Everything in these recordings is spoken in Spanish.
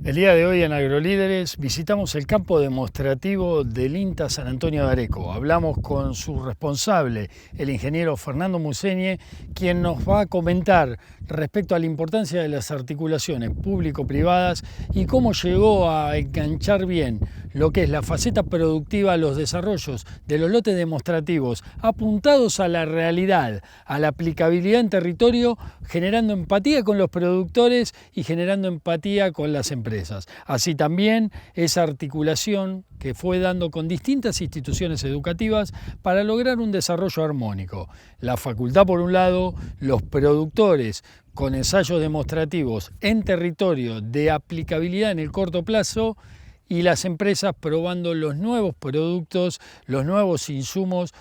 El día de hoy en AgroLíderes visitamos el campo demostrativo del INTA San Antonio de Areco. Hablamos con su responsable, el ingeniero Fernando Museñe, quien nos va a comentar respecto a la importancia de las articulaciones público-privadas y cómo llegó a enganchar bien lo que es la faceta productiva, los desarrollos de los lotes demostrativos apuntados a la realidad, a la aplicabilidad en territorio, generando empatía con los productores y generando empatía con las empresas. Así también esa articulación que fue dando con distintas instituciones educativas para lograr un desarrollo armónico. La facultad por un lado, los productores con ensayos demostrativos en territorio de aplicabilidad en el corto plazo y las empresas probando los nuevos productos, los nuevos insumos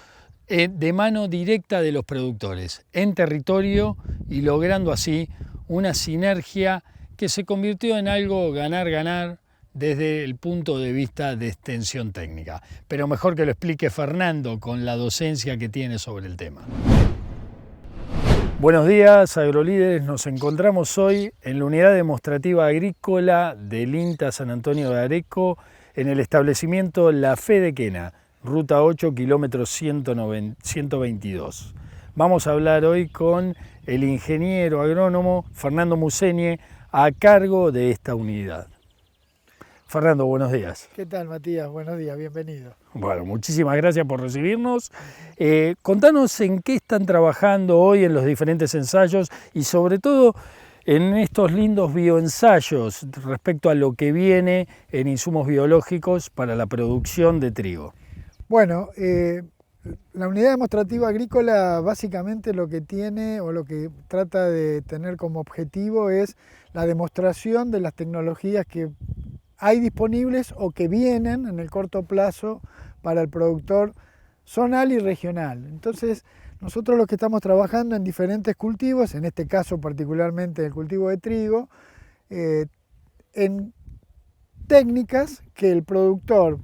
de mano directa de los productores en territorio y logrando así una sinergia que se convirtió en algo ganar-ganar desde el punto de vista de extensión técnica. Pero mejor que lo explique Fernando con la docencia que tiene sobre el tema. Buenos días, AgroLíderes. Nos encontramos hoy en la unidad demostrativa agrícola del INTA San Antonio de Areco, en el establecimiento La Fe de Quena, ruta 8, kilómetro 122. Vamos a hablar hoy con el ingeniero agrónomo Fernando Museñe, a cargo de esta unidad. Fernando, buenos días. ¿Qué tal, Matías? Buenos días, bienvenido. Bueno, muchísimas gracias por recibirnos. Contanos en qué están trabajando hoy en los diferentes ensayos y sobre todo en estos lindos bioensayos respecto a lo que viene en insumos biológicos para la producción de trigo. Bueno, la unidad demostrativa agrícola básicamente lo que tiene o lo que trata de tener como objetivo es la demostración de las tecnologías que hay disponibles o que vienen en el corto plazo para el productor zonal y regional. Entonces, nosotros los que estamos trabajando en diferentes cultivos, en este caso particularmente el cultivo de trigo, en técnicas que el productor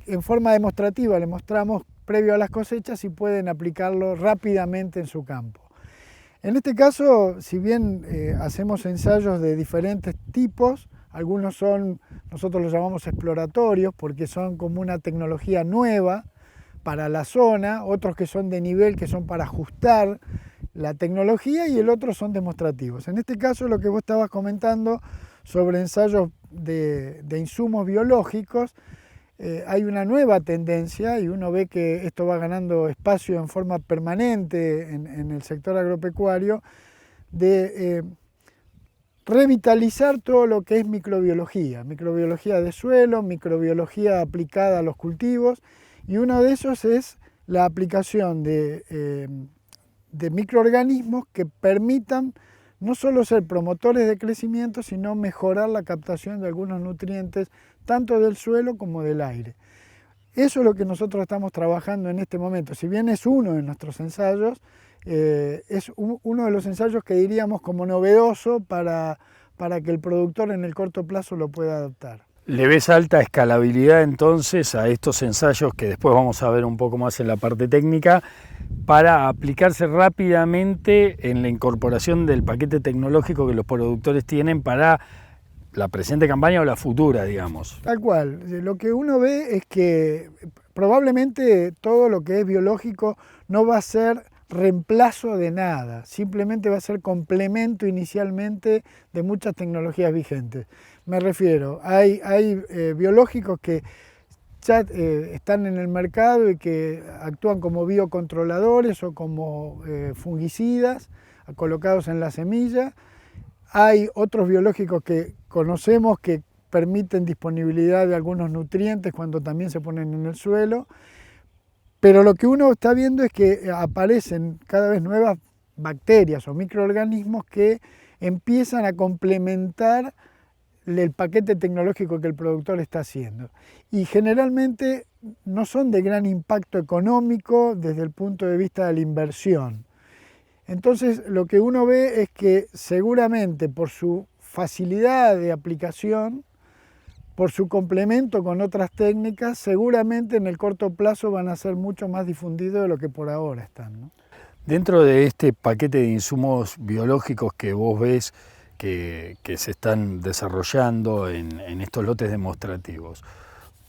en forma demostrativa le mostramos previo a las cosechas y pueden aplicarlo rápidamente en su campo. En este caso, si bien hacemos ensayos de diferentes tipos, algunos son, nosotros los llamamos exploratorios porque son como una tecnología nueva para la zona, otros que son de nivel, que son para ajustar la tecnología, y el otro son demostrativos. En este caso, lo que vos estabas comentando sobre ensayos de insumos biológicos, hay una nueva tendencia y uno ve que esto va ganando espacio en forma permanente en el sector agropecuario, de revitalizar todo lo que es microbiología de suelo, microbiología aplicada a los cultivos, y uno de esos es la aplicación de microorganismos que permitan no solo ser promotores de crecimiento, sino mejorar la captación de algunos nutrientes, tanto del suelo como del aire. Eso es lo que nosotros estamos trabajando en este momento. Si bien es uno de nuestros ensayos, es uno de los ensayos que diríamos como novedoso para que el productor en el corto plazo lo pueda adoptar. ¿Le ves alta escalabilidad entonces a estos ensayos que después vamos a ver un poco más en la parte técnica para aplicarse rápidamente en la incorporación del paquete tecnológico que los productores tienen para la presente campaña o la futura, digamos? Tal cual. Lo que uno ve es que probablemente todo lo que es biológico no va a ser reemplazo de nada, simplemente va a ser complemento inicialmente de muchas tecnologías vigentes. Me refiero, hay biológicos que ya están en el mercado y que actúan como biocontroladores o como fungicidas colocados en la semilla. Hay otros biológicos que conocemos que permiten disponibilidad de algunos nutrientes cuando también se ponen en el suelo. Pero lo que uno está viendo es que aparecen cada vez nuevas bacterias o microorganismos que empiezan a complementar el paquete tecnológico que el productor está haciendo. Y generalmente no son de gran impacto económico desde el punto de vista de la inversión. Entonces lo que uno ve es que seguramente por su facilidad de aplicación, por su complemento con otras técnicas, seguramente en el corto plazo van a ser mucho más difundidos de lo que por ahora están, ¿no? Dentro de este paquete de insumos biológicos que vos ves que se están desarrollando en estos lotes demostrativos.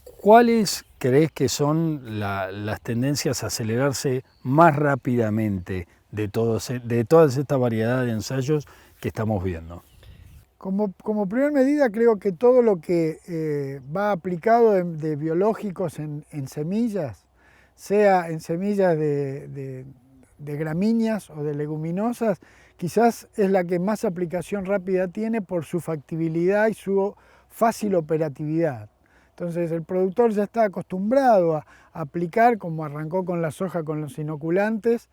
¿Cuáles crees que son las tendencias a acelerarse más rápidamente de toda esta variedad de ensayos que estamos viendo? Como primera medida, creo que todo lo que va aplicado de biológicos en semillas, sea en semillas de gramíneas o de leguminosas, quizás es la que más aplicación rápida tiene por su factibilidad y su fácil operatividad. Entonces el productor ya está acostumbrado a aplicar, como arrancó con la soja con los inoculantes,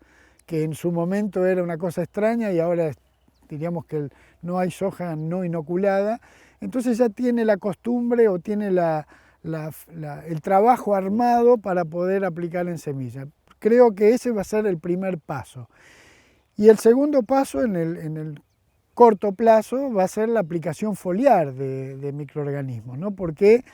que en su momento era una cosa extraña y ahora diríamos que no hay soja no inoculada. Entonces ya tiene la costumbre o tiene el trabajo armado para poder aplicar en semilla. Creo que ese va a ser el primer paso. Y el segundo paso en el corto plazo va a ser la aplicación foliar de microorganismos, ¿no? ¿Por qué?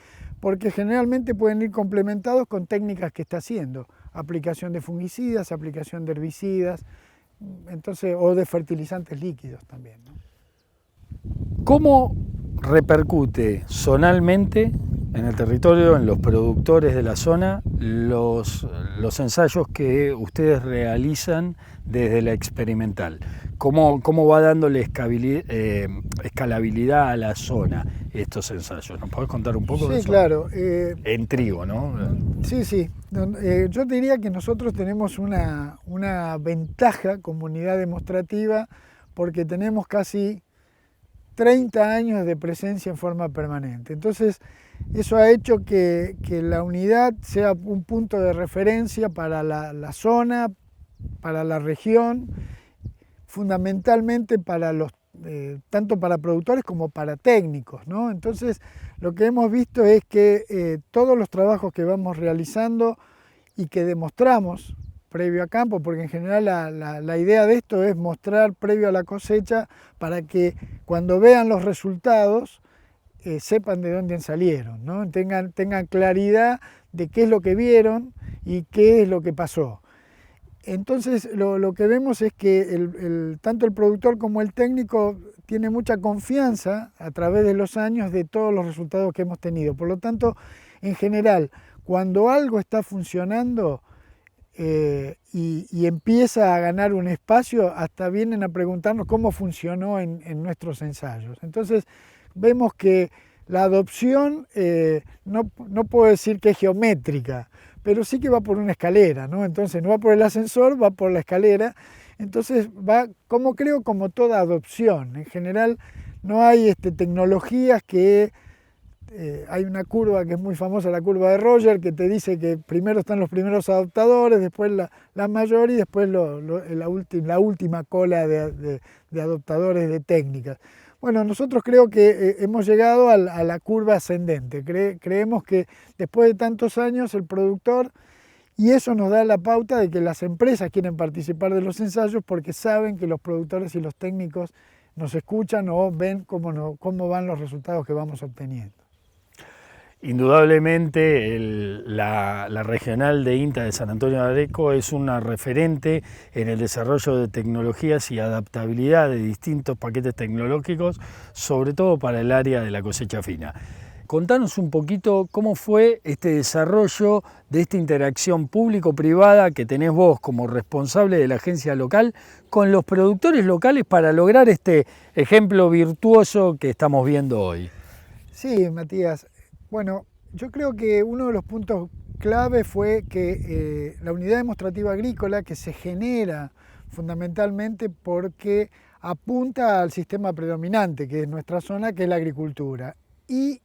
Porque generalmente pueden ir complementados con técnicas que está haciendo, aplicación de fungicidas, aplicación de herbicidas, entonces, o de fertilizantes líquidos también, ¿no? ¿Cómo repercute zonalmente en el territorio, en los productores de la zona, los ensayos que ustedes realizan desde la experimental? ¿Cómo va dándole escalabilidad a la zona estos ensayos? ¿Nos podés contar un poco de eso? Sí, claro. En trigo, ¿no? Sí. Yo diría que nosotros tenemos una ventaja como unidad demostrativa porque tenemos casi 30 años de presencia en forma permanente. Entonces, eso ha hecho que la unidad sea un punto de referencia para la zona, para la región, fundamentalmente para tanto para productores como para técnicos, ¿no? Entonces, lo que hemos visto es que todos los trabajos que vamos realizando y que demostramos previo a campo, porque en general la idea de esto es mostrar previo a la cosecha para que cuando vean los resultados sepan de dónde salieron, ¿no? Tengan claridad de qué es lo que vieron y qué es lo que pasó. Entonces lo que vemos es que tanto el productor como el técnico tiene mucha confianza a través de los años de todos los resultados que hemos tenido. Por lo tanto, en general, cuando algo está funcionando y empieza a ganar un espacio, hasta vienen a preguntarnos cómo funcionó en nuestros ensayos. Entonces vemos que la adopción no puedo decir que es geométrica, pero sí que va por una escalera, ¿no? Entonces no va por el ascensor, va por la escalera. Entonces va, como toda adopción. En general no hay tecnologías que... hay una curva que es muy famosa, la curva de Roger, que te dice que primero están los primeros adoptadores, después la mayor y después la última cola de adoptadores de técnicas. Bueno, nosotros creo que hemos llegado a la curva ascendente. Creemos que después de tantos años el productor, y eso nos da la pauta de que las empresas quieren participar de los ensayos porque saben que los productores y los técnicos nos escuchan o ven cómo van los resultados que vamos obteniendo. Indudablemente la regional de INTA de San Antonio de Areco es una referente en el desarrollo de tecnologías y adaptabilidad de distintos paquetes tecnológicos, sobre todo para el área de la cosecha fina. Contanos un poquito cómo fue este desarrollo de esta interacción público-privada que tenés vos como responsable de la agencia local con los productores locales para lograr este ejemplo virtuoso que estamos viendo hoy. Sí, Matías. Bueno, yo creo que uno de los puntos clave fue que la unidad demostrativa agrícola, que se genera fundamentalmente porque apunta al sistema predominante, que es nuestra zona, que es la agricultura, y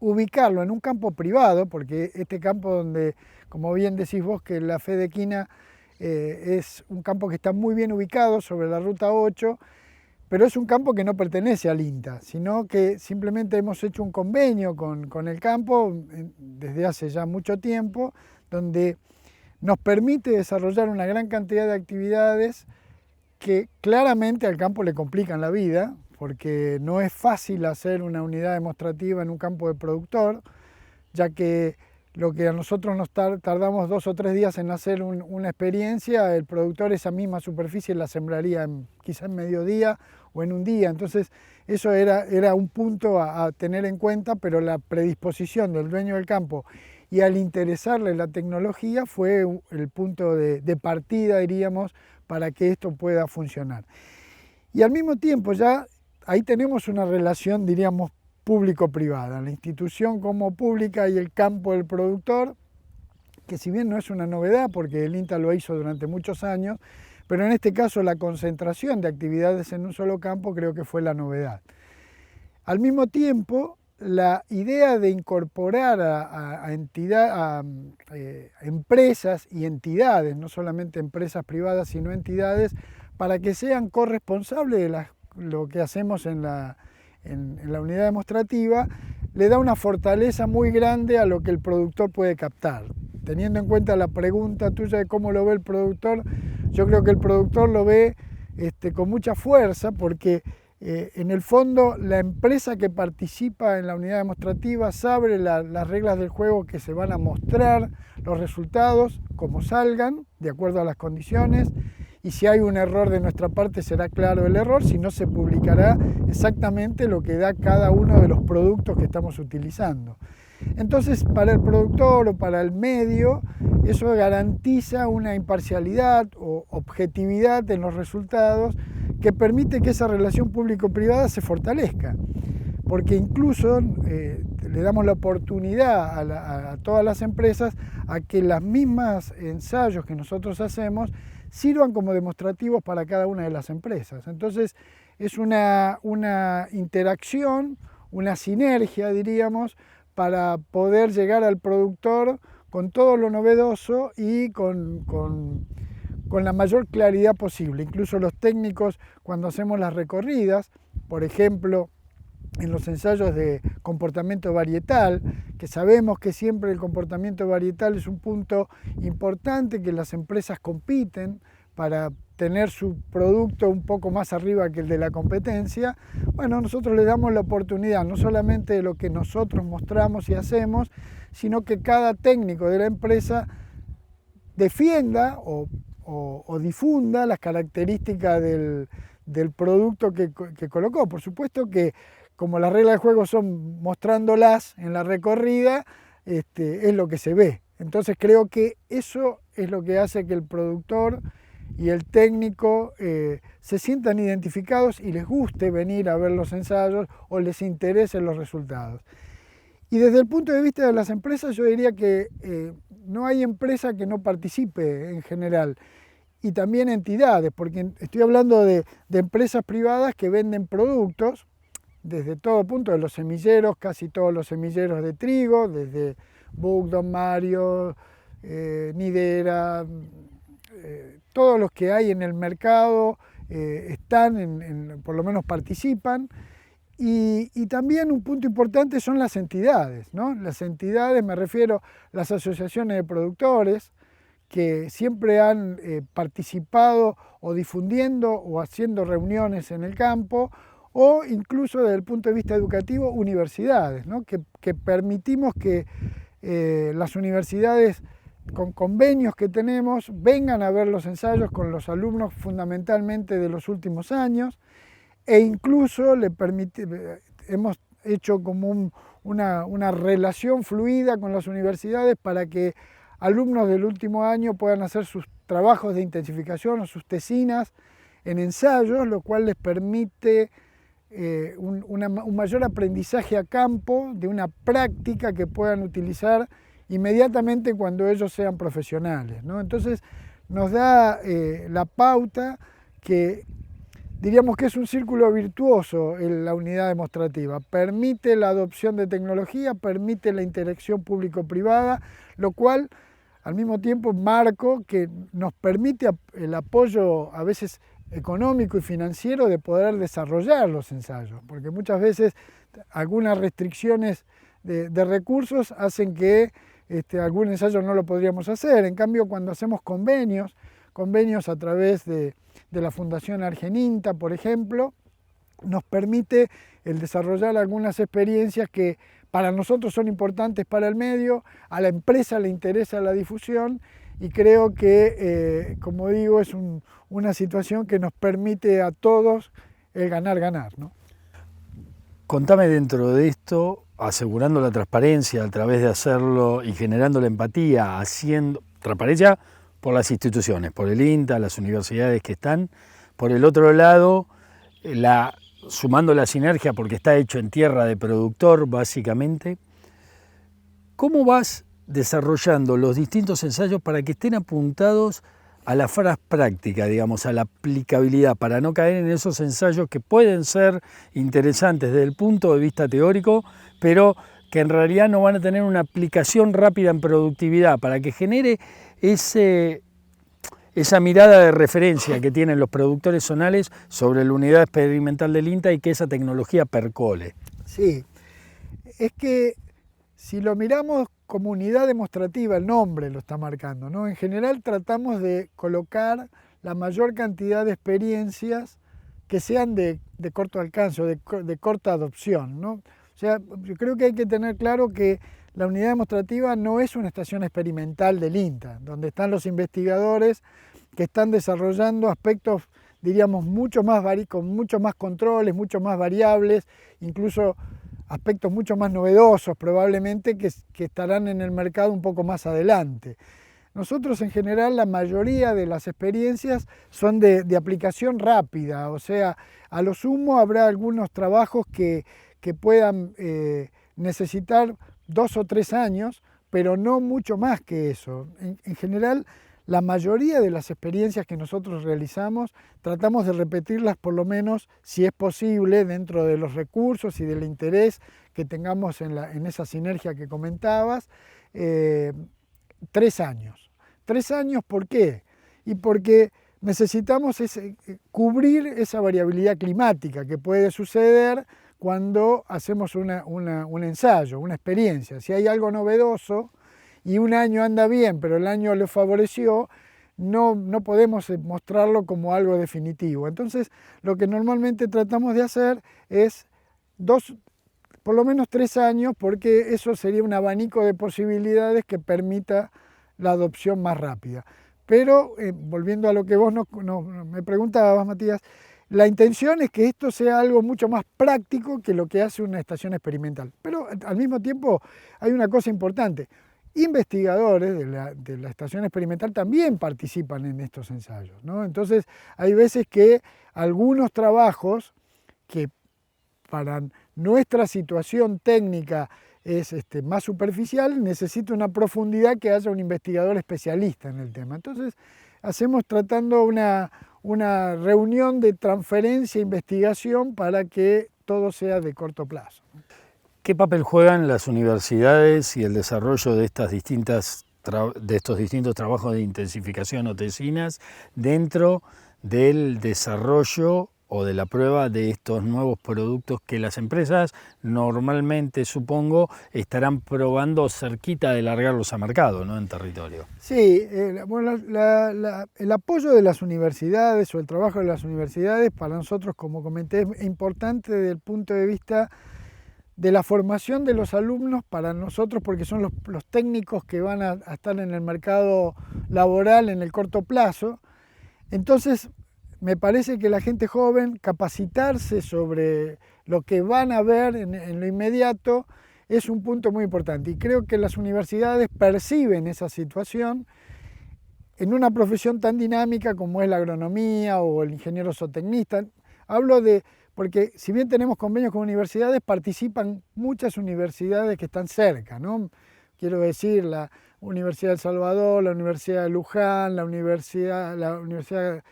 ubicarlo en un campo privado, porque este campo donde, como bien decís vos, que la Fedequina es un campo que está muy bien ubicado sobre la Ruta 8, pero es un campo que no pertenece al INTA, sino que simplemente hemos hecho un convenio con el campo desde hace ya mucho tiempo, donde nos permite desarrollar una gran cantidad de actividades que claramente al campo le complican la vida, porque no es fácil hacer una unidad demostrativa en un campo de productor, ya que lo que a nosotros nos tardamos 2 o 3 días en hacer una experiencia, el productor esa misma superficie la sembraría quizá en mediodía o en un día. Entonces eso era un punto a tener en cuenta, pero la predisposición del dueño del campo y al interesarle la tecnología fue el punto de partida, diríamos, para que esto pueda funcionar. Y al mismo tiempo ya ahí tenemos una relación, diríamos, público-privada, la institución como pública y el campo del productor, que si bien no es una novedad porque el INTA lo hizo durante muchos años, pero en este caso la concentración de actividades en un solo campo creo que fue la novedad. Al mismo tiempo, la idea de incorporar a empresas y entidades, no solamente empresas privadas, sino entidades, para que sean corresponsables de lo que hacemos en la unidad demostrativa, le da una fortaleza muy grande a lo que el productor puede captar. Teniendo en cuenta la pregunta tuya de cómo lo ve el productor, yo creo que el productor lo ve con mucha fuerza porque en el fondo la empresa que participa en la unidad demostrativa sabe las reglas del juego que se van a mostrar, los resultados, como salgan, de acuerdo a las condiciones, y si hay un error de nuestra parte será claro el error, si no se publicará exactamente lo que da cada uno de los productos que estamos utilizando. Entonces, para el productor o para el medio, eso garantiza una imparcialidad o objetividad en los resultados que permite que esa relación público-privada se fortalezca. Porque incluso le damos la oportunidad a todas las empresas a que las mismas ensayos que nosotros hacemos sirvan como demostrativos para cada una de las empresas. Entonces es una interacción, una sinergia, diríamos, para poder llegar al productor con todo lo novedoso y con la mayor claridad posible. Incluso los técnicos, cuando hacemos las recorridas, por ejemplo, en los ensayos de comportamiento varietal, que sabemos que siempre el comportamiento varietal es un punto importante, que las empresas compiten para tener su producto un poco más arriba que el de la competencia. Bueno, nosotros le damos la oportunidad no solamente de lo que nosotros mostramos y hacemos, sino que cada técnico de la empresa defienda o difunda las características del producto que colocó. Por supuesto que como las reglas del juego son mostrándolas en la recorrida, es lo que se ve. Entonces creo que eso es lo que hace que el productor y el técnico se sientan identificados y les guste venir a ver los ensayos o les interesen los resultados. Y desde el punto de vista de las empresas, yo diría que no hay empresa que no participe en general. Y también entidades, porque estoy hablando de empresas privadas que venden productos desde todo punto, de los semilleros, casi todos los semilleros de trigo, desde Buck, Don Mario, Nidera, todos los que hay en el mercado están, por lo menos participan. Y también un punto importante son las entidades, ¿no? Las entidades, me refiero a las asociaciones de productores, que siempre han participado o difundiendo o haciendo reuniones en el campo, o incluso desde el punto de vista educativo, universidades, ¿no? que permitimos que las universidades con convenios que tenemos vengan a ver los ensayos con los alumnos fundamentalmente de los últimos años, e incluso hemos hecho como una relación fluida con las universidades para que alumnos del último año puedan hacer sus trabajos de intensificación o sus tesinas en ensayos, lo cual les permite un mayor aprendizaje a campo de una práctica que puedan utilizar inmediatamente cuando ellos sean profesionales, ¿no? Entonces nos da la pauta que diríamos que es un círculo virtuoso en la unidad demostrativa. Permite la adopción de tecnología, permite la interacción público-privada, lo cual al mismo tiempo marco que nos permite el apoyo a veces económico y financiero de poder desarrollar los ensayos, porque muchas veces algunas restricciones de recursos hacen que algún ensayo no lo podríamos hacer. En cambio, cuando hacemos convenios a través de la Fundación Argeninta, por ejemplo, nos permite el desarrollar algunas experiencias que para nosotros son importantes para el medio, a la empresa le interesa la difusión y creo que, como digo, es una situación que nos permite a todos el ganar-ganar, ¿no? Contame dentro de esto, asegurando la transparencia a través de hacerlo y generando la empatía, haciendo transparencia por las instituciones, por el INTA, las universidades que están, por el otro lado, sumando la sinergia porque está hecho en tierra de productor básicamente. ¿Cómo vas desarrollando los distintos ensayos para que estén apuntados a la faz práctica, digamos, a la aplicabilidad, para no caer en esos ensayos que pueden ser interesantes desde el punto de vista teórico, pero que en realidad no van a tener una aplicación rápida en productividad, para que genere esa mirada de referencia que tienen los productores zonales sobre la unidad experimental del INTA y que esa tecnología percole? Sí, es que si lo miramos como unidad demostrativa, el nombre lo está marcando, ¿no? En general tratamos de colocar la mayor cantidad de experiencias que sean de corto alcance o de corta adopción, ¿no? O sea, yo creo que hay que tener claro que la unidad demostrativa no es una estación experimental del INTA, donde están los investigadores que están desarrollando aspectos, diríamos, con mucho más controles, mucho más variables, incluso aspectos mucho más novedosos probablemente que estarán en el mercado un poco más adelante. Nosotros en general la mayoría de las experiencias son de aplicación rápida, o sea, a lo sumo habrá algunos trabajos que puedan necesitar 2 o 3 años, pero no mucho más que eso. En general, la mayoría de las experiencias que nosotros realizamos tratamos de repetirlas por lo menos, si es posible, dentro de los recursos y del interés que tengamos en esa sinergia que comentabas, 3 años. 3 años, ¿por qué? Y porque necesitamos cubrir esa variabilidad climática que puede suceder cuando hacemos un ensayo, una experiencia. Si hay algo novedoso y un año anda bien, pero el año le favoreció, no podemos mostrarlo como algo definitivo. Entonces, lo que normalmente tratamos de hacer es por lo menos 3 años, porque eso sería un abanico de posibilidades que permita la adopción más rápida. Pero, volviendo a lo que vos me preguntabas, Matías, la intención es que esto sea algo mucho más práctico que lo que hace una estación experimental. Pero al mismo tiempo hay una cosa importante. Investigadores de la estación experimental también participan en estos ensayos, ¿no? Entonces hay veces que algunos trabajos que para nuestra situación técnica es más superficial, necesita una profundidad que haya un investigador especialista en el tema. Entonces hacemos tratando una reunión de transferencia e investigación para que todo sea de corto plazo. ¿Qué papel juegan las universidades y el desarrollo de estos distintos trabajos de intensificación o tesinas dentro del desarrollo o de la prueba de estos nuevos productos que las empresas normalmente, supongo, estarán probando cerquita de largarlos a mercado, ¿no?, en territorio? Sí, bueno, el apoyo de las universidades o el trabajo de las universidades para nosotros, como comenté, es importante desde el punto de vista de la formación de los alumnos para nosotros, porque son los técnicos que van a estar en el mercado laboral en el corto plazo. Entonces, me parece que la gente joven, capacitarse sobre lo que van a ver en lo inmediato es un punto muy importante. Y creo que las universidades perciben esa situación en una profesión tan dinámica como es la agronomía o el ingeniero zootecnista. Hablo porque si bien tenemos convenios con universidades, participan muchas universidades que están cerca, ¿no? Quiero decir, la Universidad de El Salvador, la Universidad de Luján, la Universidad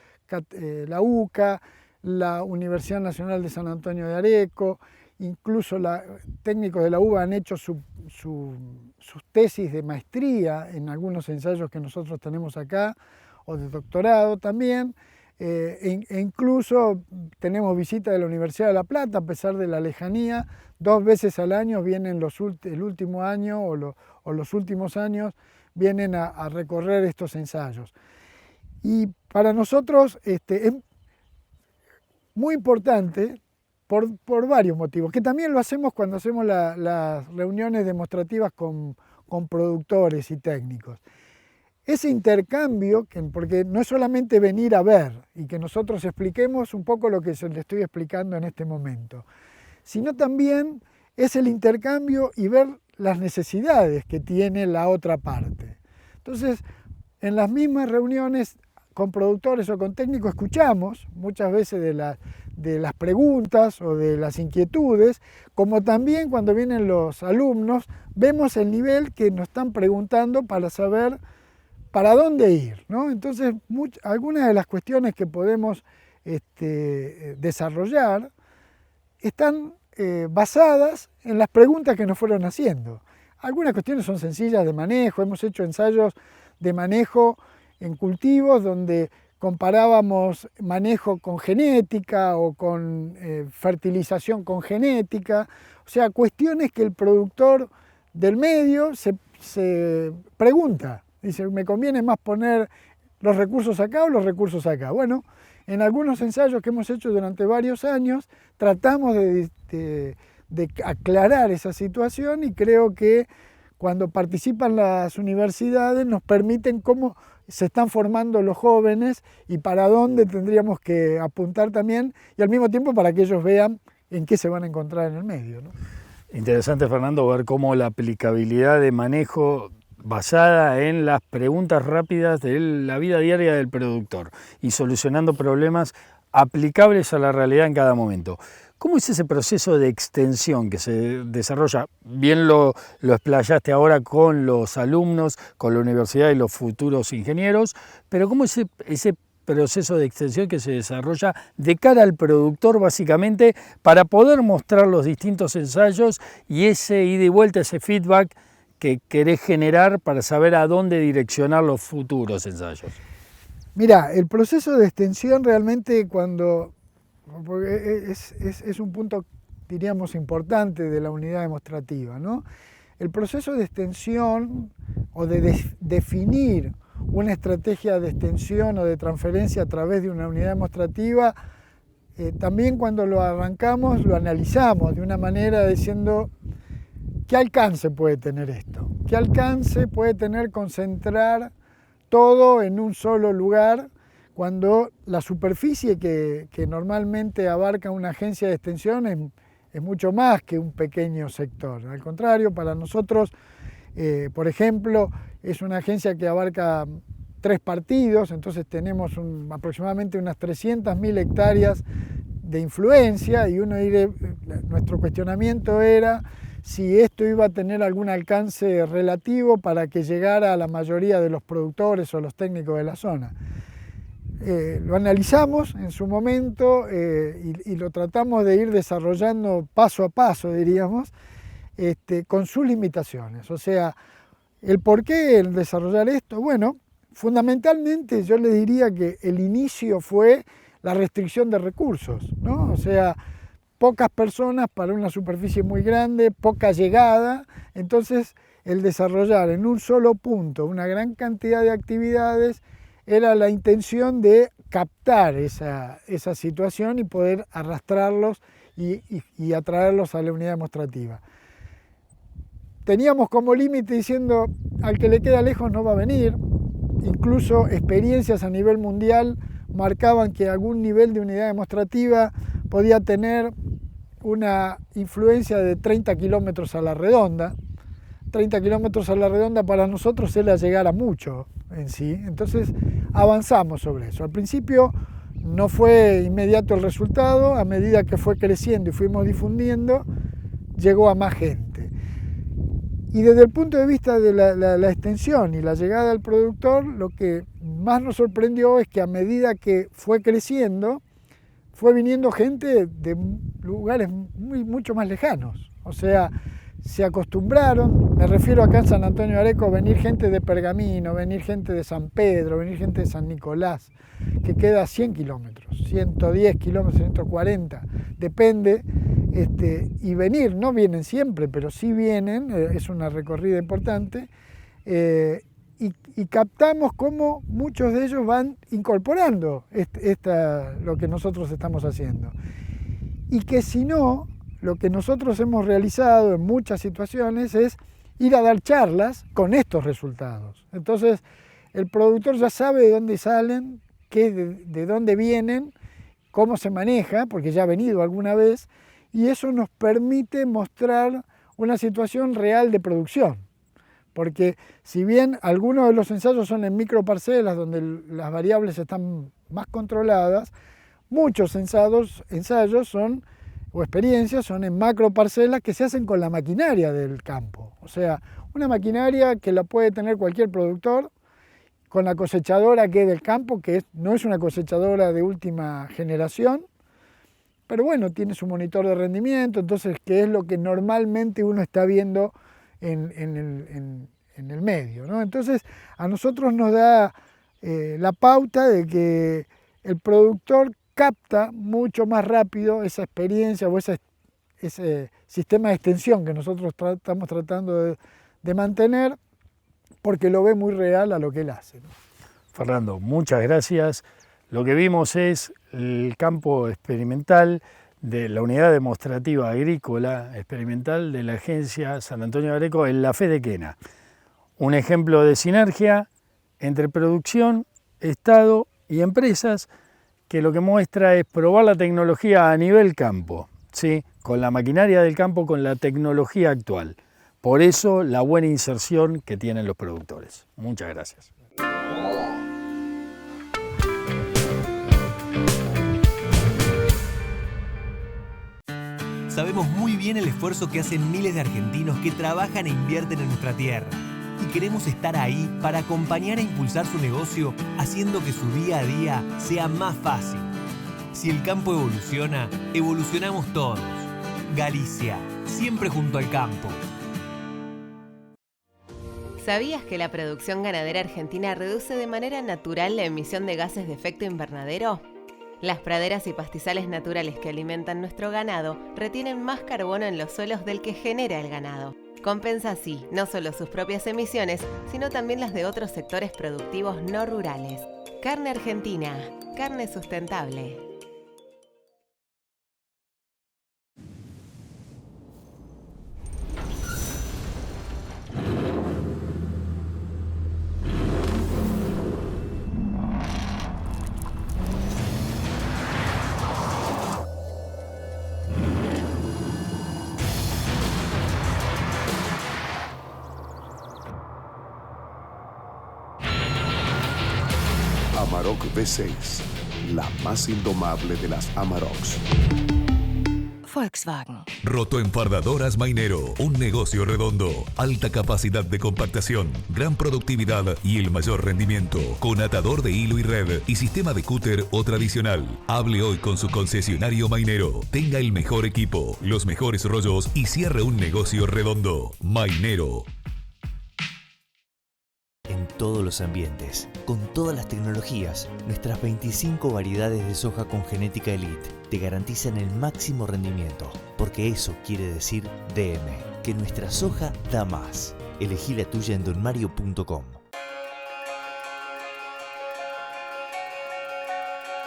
la UCA, la Universidad Nacional de San Antonio de Areco, incluso técnicos de la UBA han hecho sus tesis de maestría en algunos ensayos que nosotros tenemos acá, o de doctorado también. E incluso tenemos visita de la Universidad de La Plata, a pesar de la lejanía. 2 veces al año vienen el último año o los últimos años vienen a recorrer estos ensayos. Y para nosotros es muy importante por varios motivos, que también lo hacemos cuando hacemos las reuniones demostrativas con productores y técnicos. Ese intercambio, porque no es solamente venir a ver y que nosotros expliquemos un poco lo que le estoy explicando en este momento, sino también es el intercambio y ver las necesidades que tiene la otra parte. Entonces, en las mismas reuniones con productores o con técnicos escuchamos muchas veces de las preguntas o de las inquietudes, como también cuando vienen los alumnos, vemos el nivel que nos están preguntando para saber para dónde ir, ¿no? Entonces, algunas de las cuestiones que podemos desarrollar están basadas en las preguntas que nos fueron haciendo. Algunas cuestiones son sencillas de manejo, hemos hecho ensayos de manejo en cultivos donde comparábamos manejo con genética o con fertilización con genética, o sea, cuestiones que el productor del medio se pregunta. Dice, ¿me conviene más poner los recursos acá o los recursos acá? Bueno, en algunos ensayos que hemos hecho durante varios años tratamos de aclarar esa situación y creo que cuando participan las universidades nos permiten cómo se están formando los jóvenes y para dónde tendríamos que apuntar también y al mismo tiempo para que ellos vean en qué se van a encontrar en el medio, ¿no? Interesante, Fernando, ver cómo la aplicabilidad de manejo basada en las preguntas rápidas de la vida diaria del productor y solucionando problemas aplicables a la realidad en cada momento. ¿Cómo es ese proceso de extensión que se desarrolla? Bien lo explayaste ahora con los alumnos, con la universidad y los futuros ingenieros, pero ¿cómo es ese proceso de extensión que se desarrolla de cara al productor básicamente para poder mostrar los distintos ensayos y ese ida y vuelta, ese feedback que querés generar para saber a dónde direccionar los futuros ensayos? Mira, el proceso de extensión realmente es un punto, diríamos, importante de la unidad demostrativa, ¿no? El proceso de extensión o de definir una estrategia de extensión o de transferencia a través de una unidad demostrativa, también cuando lo arrancamos lo analizamos de una manera diciendo ¿qué alcance puede tener esto? ¿Qué alcance puede tener concentrar todo en un solo lugar cuando la superficie que normalmente abarca una agencia de extensión es mucho más que un pequeño sector? Al contrario, para nosotros, por ejemplo, es una agencia que abarca 3 partidos, entonces tenemos aproximadamente unas 300.000 hectáreas de influencia y nuestro cuestionamiento era si esto iba a tener algún alcance relativo para que llegara a la mayoría de los productores o los técnicos de la zona. Lo analizamos en su momento y lo tratamos de ir desarrollando paso a paso, diríamos, con sus limitaciones. O sea, ¿el por qué el desarrollar esto? Bueno, fundamentalmente yo le diría que el inicio fue la restricción de recursos, ¿no? O sea, pocas personas para una superficie muy grande, poca llegada, entonces el desarrollar en un solo punto una gran cantidad de actividades era la intención de captar esa situación y poder arrastrarlos y atraerlos a la unidad demostrativa. Teníamos como límite diciendo, al que le queda lejos no va a venir, incluso experiencias a nivel mundial marcaban que algún nivel de unidad demostrativa podía tener una influencia de 30 kilómetros a la redonda. 30 kilómetros a la redonda para nosotros era llegar a mucho en sí, entonces avanzamos sobre eso. Al principio no fue inmediato el resultado, a medida que fue creciendo y fuimos difundiendo, llegó a más gente. Y desde el punto de vista de la extensión y la llegada del productor, lo que más nos sorprendió es que a medida que fue creciendo, fue viniendo gente de lugares mucho más lejanos. O sea, se acostumbraron, me refiero acá en San Antonio de Areco, venir gente de Pergamino, venir gente de San Pedro, venir gente de San Nicolás, que queda a 100 kilómetros, 110 kilómetros, 140, depende, y venir, no vienen siempre, pero sí vienen, es una recorrida importante, y captamos cómo muchos de ellos van incorporando lo que nosotros estamos haciendo. y que si no, lo que nosotros hemos realizado en muchas situaciones es ir a dar charlas con estos resultados. Entonces, el productor ya sabe de dónde salen, de dónde vienen, cómo se maneja, porque ya ha venido alguna vez, y eso nos permite mostrar una situación real de producción. Porque si bien algunos de los ensayos son en microparcelas donde las variables están más controladas, muchos ensayos son, o experiencias son en macroparcelas que se hacen con la maquinaria del campo. O sea, una maquinaria que la puede tener cualquier productor, con la cosechadora que es del campo, que no es una cosechadora de última generación, pero bueno, tiene su monitor de rendimiento, entonces, que es lo que normalmente uno está viendo en el medio, ¿no? Entonces, a nosotros nos da la pauta de que el productor capta mucho más rápido esa experiencia o ese sistema de extensión que nosotros estamos tratando de mantener, porque lo ve muy real a lo que él hace, ¿no? Fernando, muchas gracias. Lo que vimos es el campo experimental de la unidad demostrativa agrícola experimental de la Agencia San Antonio de Areco en la Fe de Quena. Un ejemplo de sinergia entre producción, Estado y empresas, que lo que muestra es probar la tecnología a nivel campo, ¿sí? Con la maquinaria del campo, con la tecnología actual. Por eso la buena inserción que tienen los productores. Muchas gracias. Sabemos muy bien el esfuerzo que hacen miles de argentinos que trabajan e invierten en nuestra tierra. Y queremos estar ahí para acompañar e impulsar su negocio, haciendo que su día a día sea más fácil. Si el campo evoluciona, evolucionamos todos. Galicia, siempre junto al campo. ¿Sabías que la producción ganadera argentina reduce de manera natural la emisión de gases de efecto invernadero? Las praderas y pastizales naturales que alimentan nuestro ganado retienen más carbono en los suelos del que genera el ganado. Compensa así no solo sus propias emisiones, sino también las de otros sectores productivos no rurales. Carne argentina, carne sustentable. Amarok V6, la más indomable de las Amaroks. Volkswagen. Rotoenfardadoras Mainero, un negocio redondo, alta capacidad de compactación, gran productividad y el mayor rendimiento, con atador de hilo y red y sistema de cúter o tradicional. Hable hoy con su concesionario Mainero, tenga el mejor equipo, los mejores rollos y cierre un negocio redondo. Mainero. En todos los ambientes, con todas las tecnologías, nuestras 25 variedades de soja con genética elite te garantizan el máximo rendimiento, porque eso quiere decir DM, que nuestra soja da más. Elegí la tuya en donmario.com.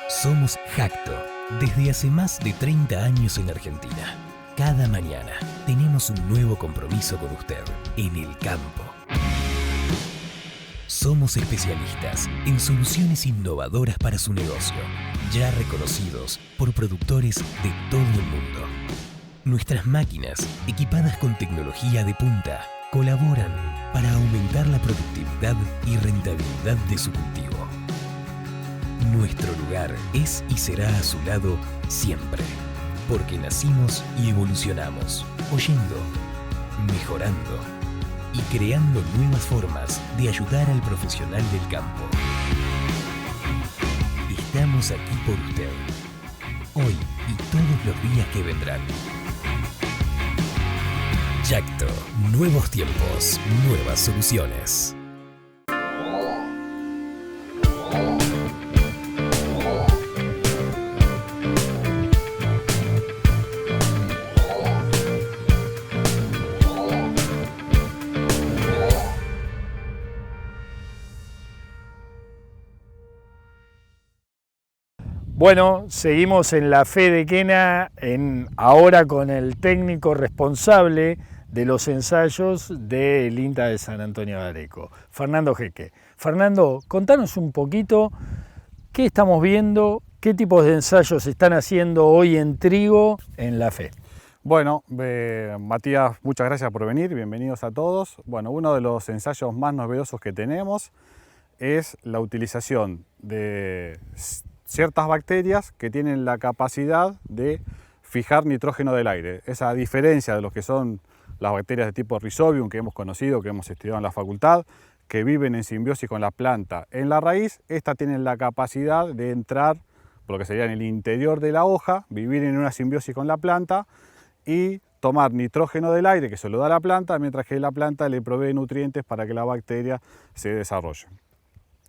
Somos Jacto, desde hace más de 30 años en Argentina. Cada mañana tenemos un nuevo compromiso con usted en el campo. Somos especialistas en soluciones innovadoras para su negocio, ya reconocidos por productores de todo el mundo. Nuestras máquinas, equipadas con tecnología de punta, colaboran para aumentar la productividad y rentabilidad de su cultivo. Nuestro lugar es y será a su lado siempre, porque nacimos y evolucionamos, oyendo, mejorando y creando nuevas formas de ayudar al profesional del campo. Estamos aquí por usted, hoy y todos los días que vendrán. Jacto, nuevos tiempos, nuevas soluciones. Bueno, seguimos en la fe de Quena, ahora con el técnico responsable de los ensayos del INTA de San Antonio de Areco, Fernando Jeque. Fernando, contanos un poquito qué estamos viendo, qué tipos de ensayos se están haciendo hoy en trigo en la fe. Bueno, Matías, muchas gracias por venir, bienvenidos a todos. Bueno, uno de los ensayos más novedosos que tenemos es la utilización de ciertas bacterias que tienen la capacidad de fijar nitrógeno del aire. Esa diferencia de lo que son las bacterias de tipo Rhizobium que hemos conocido, que hemos estudiado en la facultad, que viven en simbiosis con la planta en la raíz, estas tienen la capacidad de entrar por lo que sería en el interior de la hoja, vivir en una simbiosis con la planta y tomar nitrógeno del aire que se lo da a la planta, mientras que la planta le provee nutrientes para que la bacteria se desarrolle.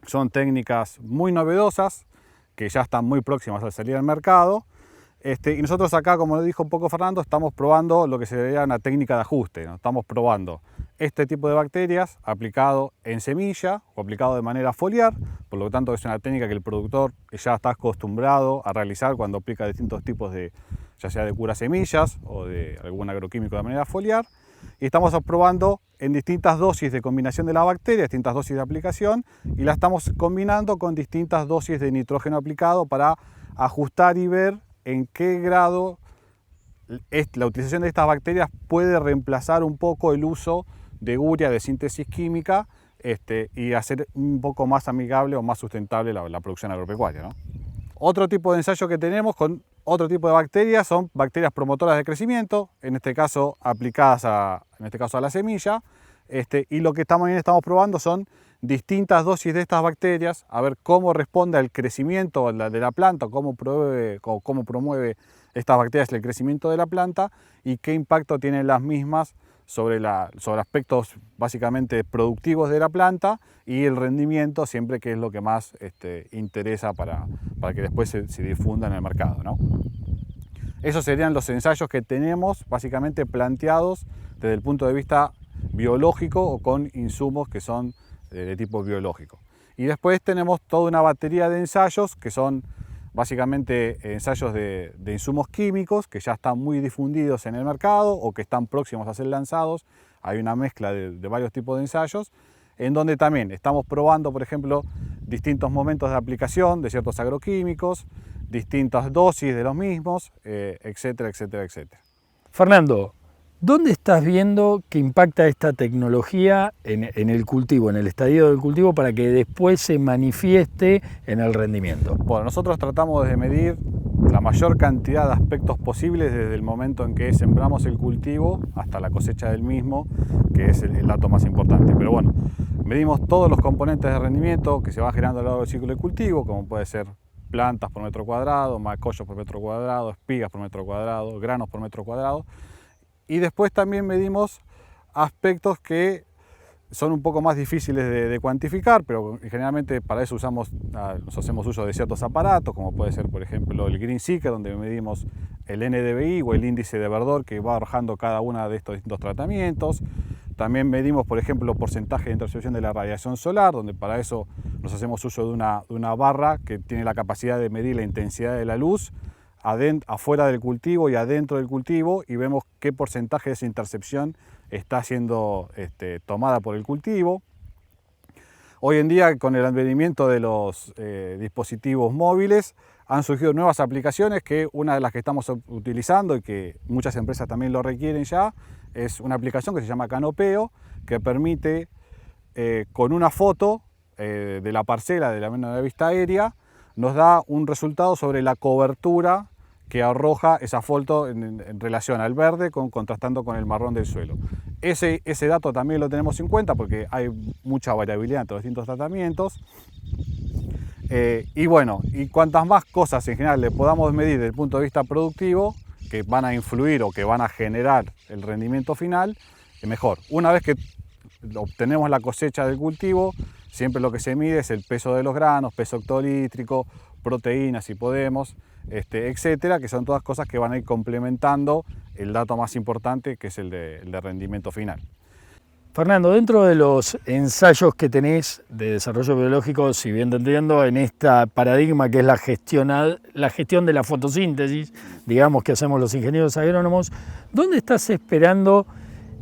Son técnicas muy novedosas que ya están muy próximas al salir al mercado. Y nosotros acá, como lo dijo un poco Fernando, estamos probando lo que sería una técnica de ajuste, ¿no? Estamos probando este tipo de bacterias aplicado en semilla o aplicado de manera foliar, por lo tanto es una técnica que el productor ya está acostumbrado a realizar cuando aplica distintos tipos de, ya sea de cura semillas o de algún agroquímico de manera foliar. Y estamos probando en distintas dosis de combinación de la bacteria, distintas dosis de aplicación, y la estamos combinando con distintas dosis de nitrógeno aplicado para ajustar y ver en qué grado la utilización de estas bacterias puede reemplazar un poco el uso de urea de síntesis química y hacer un poco más amigable o más sustentable la producción agropecuaria, ¿no? Otro tipo de ensayo que tenemos con otro tipo de bacterias son bacterias promotoras de crecimiento, en este caso aplicadas a la semilla, y lo que también estamos probando son distintas dosis de estas bacterias, a ver cómo responde al crecimiento de la planta, cómo promueve estas bacterias el crecimiento de la planta y qué impacto tienen las mismas sobre aspectos básicamente productivos de la planta y el rendimiento, siempre que es lo que más interesa para que después se difunda en el mercado, ¿no? Esos serían los ensayos que tenemos básicamente planteados desde el punto de vista biológico o con insumos que son de tipo biológico. Y después tenemos toda una batería de ensayos que son básicamente ensayos de insumos químicos que ya están muy difundidos en el mercado o que están próximos a ser lanzados. Hay una mezcla de varios tipos de ensayos en donde también estamos probando, por ejemplo, distintos momentos de aplicación de ciertos agroquímicos, distintas dosis de los mismos, etcétera, etcétera, etcétera. Fernando, ¿dónde estás viendo que impacta esta tecnología en el cultivo, en el estadio del cultivo, para que después se manifieste en el rendimiento? Bueno, nosotros tratamos de medir la mayor cantidad de aspectos posibles desde el momento en que sembramos el cultivo hasta la cosecha del mismo, que es el dato más importante. Pero bueno, medimos todos los componentes de rendimiento que se van generando a lo largo del ciclo de cultivo, como puede ser plantas por metro cuadrado, macollos por metro cuadrado, espigas por metro cuadrado, granos por metro cuadrado. Y después también medimos aspectos que son un poco más difíciles de cuantificar, pero generalmente para eso nos hacemos uso de ciertos aparatos, como puede ser, por ejemplo, el Green Seeker, donde medimos el NDVI o el índice de verdor que va arrojando cada uno de estos distintos tratamientos. También medimos, por ejemplo, porcentaje de intercepción de la radiación solar, donde para eso nos hacemos uso de una barra que tiene la capacidad de medir la intensidad de la luz afuera del cultivo y adentro del cultivo, y vemos qué porcentaje de esa intercepción está siendo tomada por el cultivo. Hoy en día, con el advenimiento de los dispositivos móviles, han surgido nuevas aplicaciones, que una de las que estamos utilizando y que muchas empresas también lo requieren ya, es una aplicación que se llama Canopeo, que permite con una foto de la parcela de la mano de vista aérea, nos da un resultado sobre la cobertura que arroja esa foto en relación al verde contrastando con el marrón del suelo. Ese dato también lo tenemos en cuenta porque hay mucha variabilidad entre los distintos tratamientos. Y bueno, y cuantas más cosas en general le podamos medir desde el punto de vista productivo, que van a influir o que van a generar el rendimiento final, mejor. Una vez que obtenemos la cosecha del cultivo, siempre lo que se mide es el peso de los granos, peso hectolítrico, proteínas si podemos, etcétera, que son todas cosas que van a ir complementando el dato más importante, que es el de rendimiento final. Fernando, dentro de los ensayos que tenés de desarrollo biológico, si bien te entiendo, en este paradigma que es la gestión de la fotosíntesis, digamos, que hacemos los ingenieros agrónomos, ¿dónde estás esperando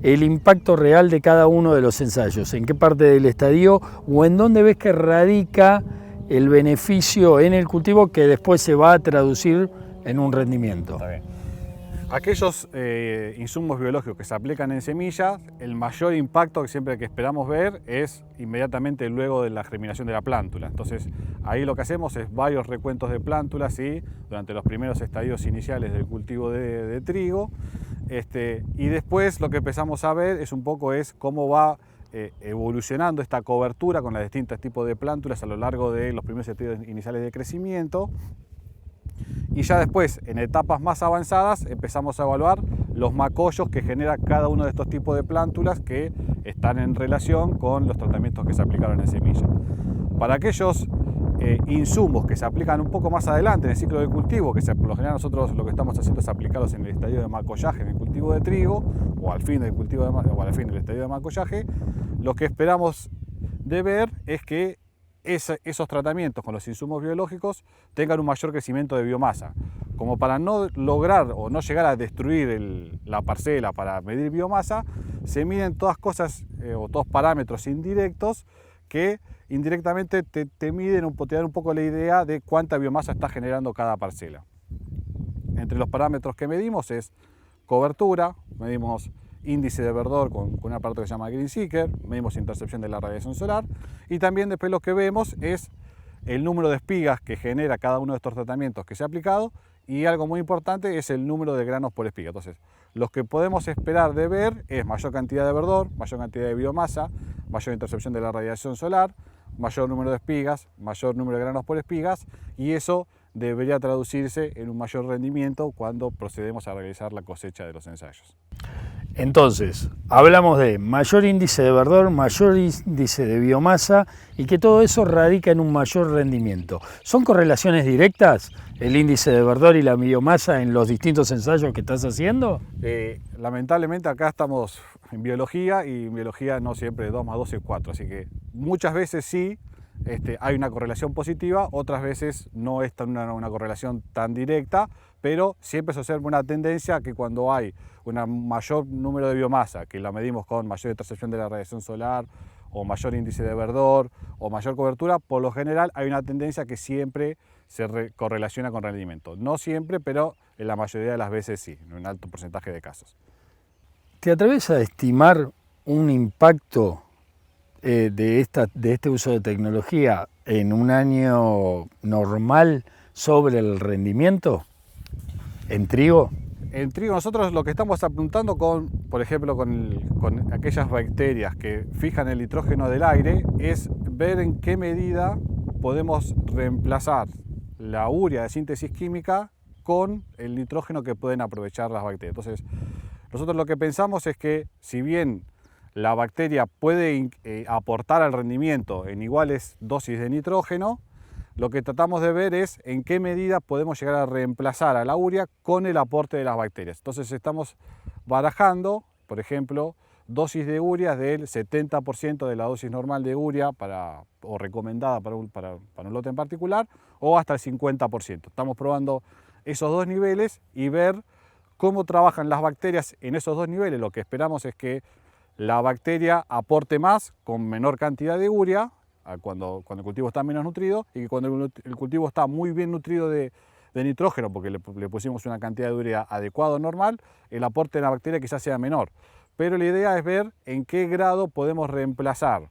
el impacto real de cada uno de los ensayos? ¿En qué parte del estadio o en dónde ves que radica el beneficio en el cultivo que después se va a traducir en un rendimiento? Está bien. Aquellos insumos biológicos que se aplican en semillas, el mayor impacto que siempre que esperamos ver es inmediatamente luego de la germinación de la plántula. Entonces ahí lo que hacemos es varios recuentos de plántulas, ¿sí?, durante los primeros estadios iniciales del cultivo de trigo. Y después lo que empezamos a ver es un poco cómo va evolucionando esta cobertura con los distintos tipos de plántulas a lo largo de los primeros estadios iniciales de crecimiento. Y ya después, en etapas más avanzadas, empezamos a evaluar los macollos que genera cada uno de estos tipos de plántulas que están en relación con los tratamientos que se aplicaron en semilla. Para aquellos insumos que se aplican un poco más adelante en el ciclo de cultivo, que por lo general nosotros lo que estamos haciendo es aplicarlos en el estadio de macollaje, en el cultivo de trigo, o al fin del estadio de macollaje, lo que esperamos de ver es que esos tratamientos con los insumos biológicos tengan un mayor crecimiento de biomasa, como para no lograr o no llegar a destruir la parcela para medir biomasa, se miden todas cosas o todos parámetros indirectos que indirectamente te dan un poco la idea de cuánta biomasa está generando cada parcela. Entre los parámetros que medimos es cobertura, medimos índice de verdor con un aparato que se llama Green Seeker, medimos intercepción de la radiación solar y también después lo que vemos es el número de espigas que genera cada uno de estos tratamientos que se ha aplicado y algo muy importante es el número de granos por espiga. Entonces, lo que podemos esperar de ver es mayor cantidad de verdor, mayor cantidad de biomasa, mayor intercepción de la radiación solar, mayor número de espigas, mayor número de granos por espigas y eso debería traducirse en un mayor rendimiento cuando procedemos a realizar la cosecha de los ensayos. Entonces, hablamos de mayor índice de verdor, mayor índice de biomasa y que todo eso radica en un mayor rendimiento. ¿Son correlaciones directas el índice de verdor y la biomasa en los distintos ensayos que estás haciendo? Lamentablemente acá estamos en biología y en biología no siempre 2 más 2 es 4, así que muchas veces sí hay una correlación positiva, otras veces no es una correlación tan directa, pero siempre se observa una tendencia a que cuando hay un mayor número de biomasa, que la medimos con mayor intercepción de la radiación solar, o mayor índice de verdor, o mayor cobertura, por lo general hay una tendencia que siempre se correlaciona con rendimiento. No siempre, pero en la mayoría de las veces sí, en un alto porcentaje de casos. ¿Te atreves a estimar un impacto de este uso de tecnología en un año normal sobre el rendimiento en trigo? En trigo nosotros lo que estamos apuntando por ejemplo, con aquellas bacterias que fijan el nitrógeno del aire, es ver en qué medida podemos reemplazar la urea de síntesis química con el nitrógeno que pueden aprovechar las bacterias. Entonces, nosotros lo que pensamos es que si bien la bacteria puede aportar al rendimiento en iguales dosis de nitrógeno, lo que tratamos de ver es en qué medida podemos llegar a reemplazar a la urea con el aporte de las bacterias. Entonces estamos barajando, por ejemplo, dosis de urea del 70% de la dosis normal de urea o recomendada para un lote en particular, o hasta el 50%. Estamos probando esos dos niveles y ver cómo trabajan las bacterias en esos dos niveles. Lo que esperamos es que la bacteria aporte más con menor cantidad de urea, cuando el cultivo está menos nutrido, y que cuando el cultivo está muy bien nutrido de nitrógeno, porque le pusimos una cantidad de urea adecuada, normal, el aporte de la bacteria quizás sea menor. Pero la idea es ver en qué grado podemos reemplazar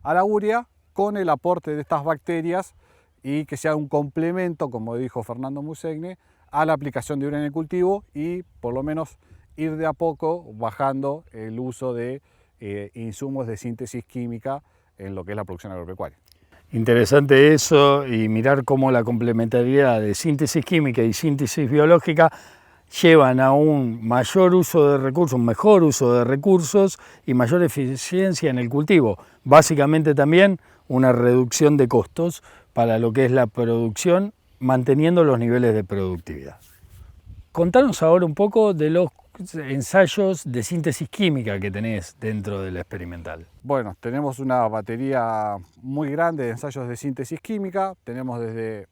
a la urea con el aporte de estas bacterias y que sea un complemento, como dijo Fernando Musegni, a la aplicación de urea en el cultivo y por lo menos ir de a poco bajando el uso de insumos de síntesis química en lo que es la producción agropecuaria. Interesante eso y mirar cómo la complementariedad de síntesis química y síntesis biológica llevan a un mayor uso de recursos, un mejor uso de recursos y mayor eficiencia en el cultivo. Básicamente también una reducción de costos para lo que es la producción, manteniendo los niveles de productividad. Contanos ahora un poco de los ensayos de síntesis química que tenés dentro de la experimental? Bueno, tenemos una batería muy grande de ensayos de síntesis química. Tenemos desde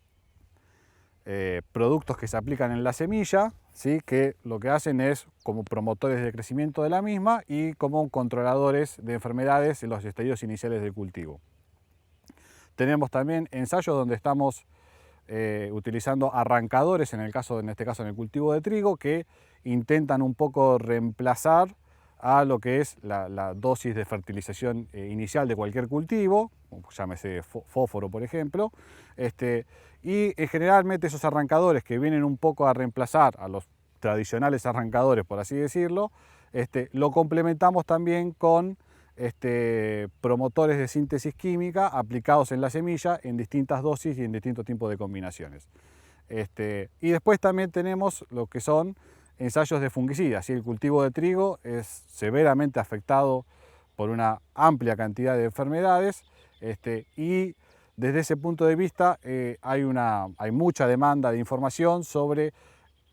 productos que se aplican en la semilla, ¿sí? Que lo que hacen es como promotores de crecimiento de la misma y como controladores de enfermedades en los estadios iniciales del cultivo. Tenemos también ensayos donde estamos utilizando arrancadores, en este caso en el cultivo de trigo, que intentan un poco reemplazar a lo que es la dosis de fertilización inicial de cualquier cultivo, llámese fósforo por ejemplo, y generalmente esos arrancadores que vienen un poco a reemplazar a los tradicionales arrancadores, por así decirlo, lo complementamos también con promotores de síntesis química aplicados en la semilla en distintas dosis y en distintos tipos de combinaciones. Y después también tenemos lo que son ensayos de fungicidas. El cultivo de trigo es severamente afectado por una amplia cantidad de enfermedades y desde ese punto de vista hay mucha demanda de información sobre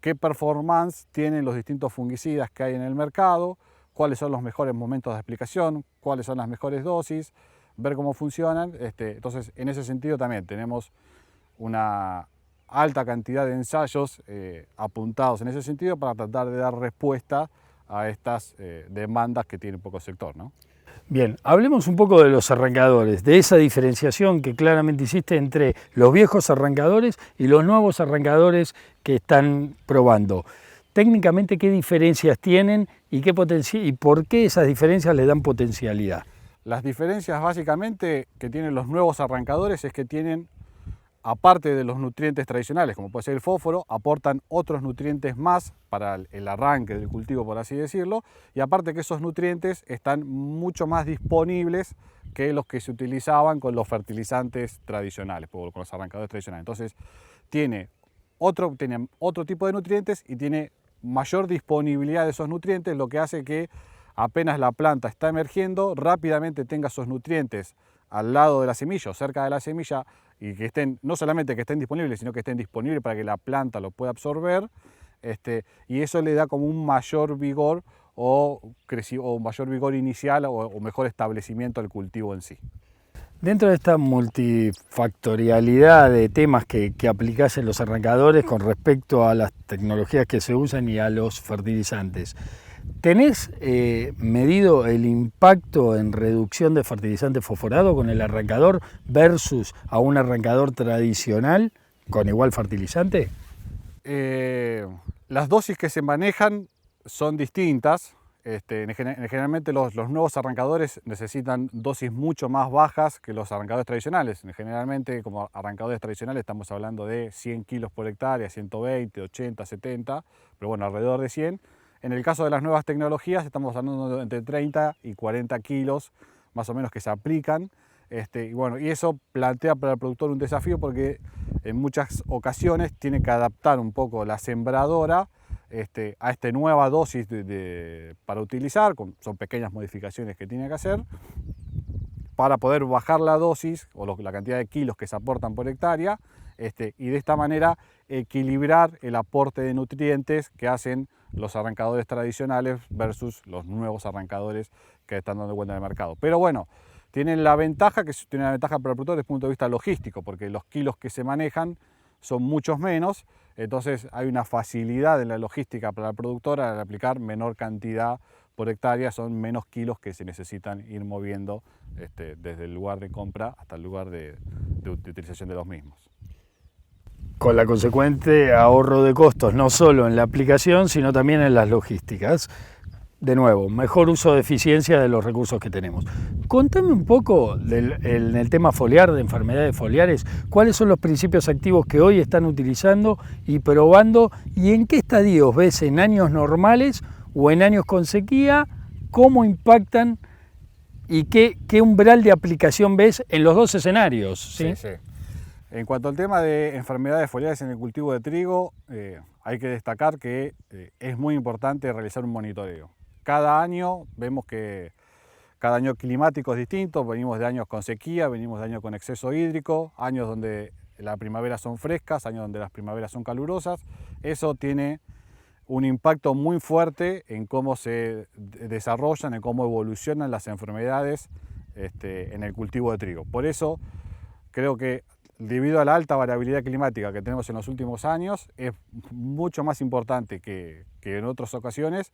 qué performance tienen los distintos fungicidas que hay en el mercado, cuáles son los mejores momentos de aplicación, cuáles son las mejores dosis, ver cómo funcionan. Entonces, en ese sentido también tenemos una alta cantidad de ensayos apuntados en ese sentido para tratar de dar respuesta a estas demandas que tiene un poco el sector, ¿no? Bien, hablemos un poco de los arrancadores, de esa diferenciación que claramente hiciste entre los viejos arrancadores y los nuevos arrancadores que están probando. Técnicamente, ¿qué diferencias tienen y por qué esas diferencias les dan potencialidad? Las diferencias básicamente que tienen los nuevos arrancadores es que tienen, aparte de los nutrientes tradicionales, como puede ser el fósforo, aportan otros nutrientes más para el arranque del cultivo, por así decirlo, y aparte que esos nutrientes están mucho más disponibles que los que se utilizaban con los fertilizantes tradicionales, con los arrancadores tradicionales. Entonces, tiene otro tipo de nutrientes y tiene mayor disponibilidad de esos nutrientes, lo que hace que apenas la planta está emergiendo, rápidamente tenga esos nutrientes al lado de la semilla o cerca de la semilla y que estén, no solamente que estén disponibles, sino que estén disponibles para que la planta lo pueda absorber, y eso le da como un mayor vigor o mayor vigor inicial o mejor establecimiento al cultivo en sí. Dentro de esta multifactorialidad de temas que aplicás en los arrancadores con respecto a las tecnologías que se usan y a los fertilizantes, ¿tenés medido el impacto en reducción de fertilizante fosforado con el arrancador versus a un arrancador tradicional con igual fertilizante? Las dosis que se manejan son distintas. Generalmente los nuevos arrancadores necesitan dosis mucho más bajas que los arrancadores tradicionales. Generalmente, como arrancadores tradicionales, estamos hablando de 100 kilos por hectárea, 120, 80, 70, pero bueno, alrededor de 100. En el caso de las nuevas tecnologías, estamos hablando de entre 30 y 40 kilos más o menos que se aplican. Y eso plantea para el productor un desafío porque en muchas ocasiones tiene que adaptar un poco la sembradora a esta nueva dosis para utilizar, son pequeñas modificaciones que tiene que hacer para poder bajar la dosis o la cantidad de kilos que se aportan por hectárea y de esta manera equilibrar el aporte de nutrientes que hacen los arrancadores tradicionales versus los nuevos arrancadores que están dando cuenta en el mercado. Pero bueno, tiene una ventaja para el productor desde el punto de vista logístico, porque los kilos que se manejan son muchos menos, entonces hay una facilidad en la logística para el productor al aplicar menor cantidad por hectárea, son menos kilos que se necesitan ir moviendo desde el lugar de compra hasta el lugar de utilización de los mismos. Con la consecuente ahorro de costos, no solo en la aplicación, sino también en las logísticas. De nuevo, mejor uso de eficiencia de los recursos que tenemos. Contame un poco en el tema foliar, de enfermedades foliares, cuáles son los principios activos que hoy están utilizando y probando y en qué estadios ves en años normales o en años con sequía, cómo impactan y qué umbral de aplicación ves en los dos escenarios. ¿Sí? Sí. En cuanto al tema de enfermedades foliares en el cultivo de trigo, hay que destacar que es muy importante realizar un monitoreo. Cada año vemos que cada año climático es distinto, venimos de años con sequía, venimos de años con exceso hídrico, años donde las primaveras son frescas, años donde las primaveras son calurosas. Eso tiene un impacto muy fuerte en cómo se desarrollan, en cómo evolucionan las enfermedades en el cultivo de trigo. Por eso creo que debido a la alta variabilidad climática que tenemos en los últimos años, es mucho más importante que en otras ocasiones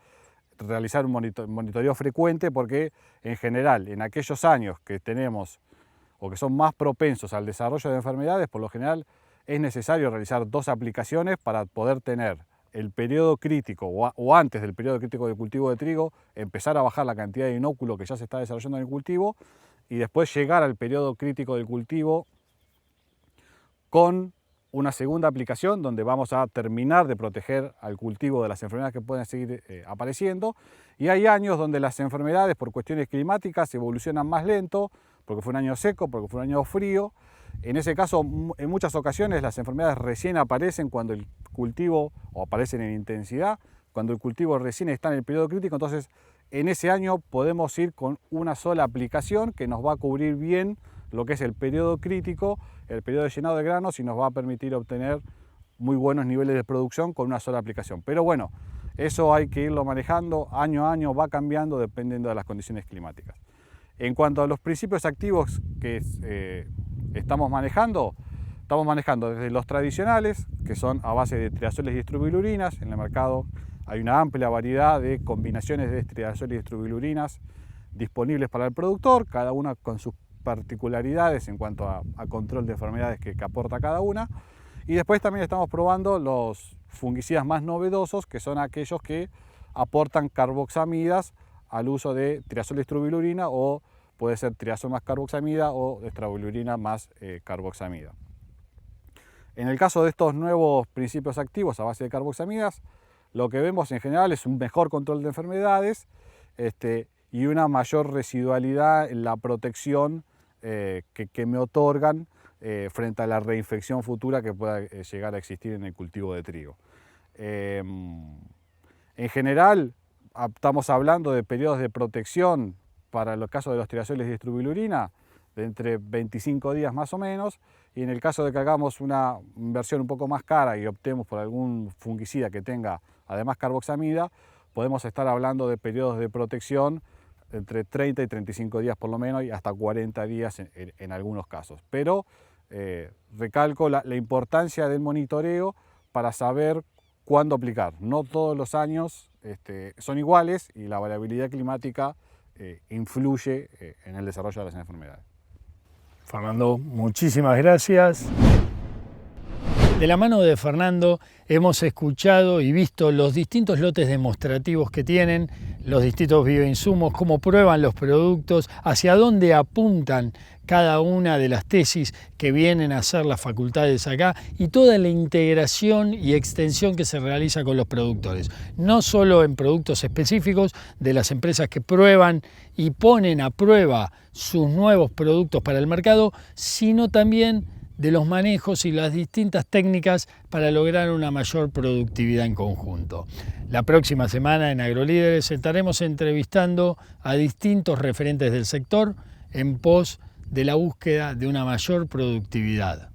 realizar un monitoreo frecuente, porque en general en aquellos años que tenemos o que son más propensos al desarrollo de enfermedades, por lo general es necesario realizar 2 aplicaciones para poder tener el periodo crítico o antes del periodo crítico de cultivo de trigo, empezar a bajar la cantidad de inóculo que ya se está desarrollando en el cultivo y después llegar al periodo crítico del cultivo con una segunda aplicación donde vamos a terminar de proteger al cultivo de las enfermedades que pueden seguir apareciendo. Y hay años donde las enfermedades por cuestiones climáticas evolucionan más lento, porque fue un año seco, porque fue un año frío. En ese caso, en muchas ocasiones las enfermedades recién aparecen cuando el cultivo, o aparecen en intensidad, cuando el cultivo recién está en el periodo crítico. Entonces, en ese año podemos ir con una sola aplicación que nos va a cubrir bien lo que es el periodo crítico, el periodo de llenado de granos, y nos va a permitir obtener muy buenos niveles de producción con una sola aplicación. Pero bueno, eso hay que irlo manejando año a año, va cambiando dependiendo de las condiciones climáticas. En cuanto a los principios activos que estamos manejando desde los tradicionales, que son a base de triazoles y estrobilurinas. En el mercado hay una amplia variedad de combinaciones de triazoles y estrobilurinas disponibles para el productor, cada una con sus particularidades en cuanto a control de enfermedades que aporta cada una. Y después también estamos probando los fungicidas más novedosos, que son aquellos que aportan carboxamidas al uso de triazol y estrobilurina, o puede ser triazol más carboxamida o estrobilurina más carboxamida. En el caso de estos nuevos principios activos a base de carboxamidas, lo que vemos en general es un mejor control de enfermedades y una mayor residualidad en la protección que me otorgan frente a la reinfección futura que pueda llegar a existir en el cultivo de trigo. En general, estamos hablando de periodos de protección para los casos de los triazoles de estrobilurina de entre 25 días más o menos, y en el caso de que hagamos una inversión un poco más cara y optemos por algún fungicida que tenga además carboxamida, podemos estar hablando de periodos de protección entre 30 y 35 días por lo menos, y hasta 40 días en algunos casos. Pero recalco la importancia del monitoreo para saber cuándo aplicar. No todos los años son iguales, y la variabilidad climática influye en el desarrollo de las enfermedades. Fernando, muchísimas gracias. De la mano de Fernando hemos escuchado y visto los distintos lotes demostrativos que tienen, los distintos bioinsumos, cómo prueban los productos, hacia dónde apuntan cada una de las tesis que vienen a hacer las facultades acá, y toda la integración y extensión que se realiza con los productores. No solo en productos específicos de las empresas que prueban y ponen a prueba sus nuevos productos para el mercado, sino también de los manejos y las distintas técnicas para lograr una mayor productividad en conjunto. La próxima semana en AgroLíderes estaremos entrevistando a distintos referentes del sector en pos de la búsqueda de una mayor productividad.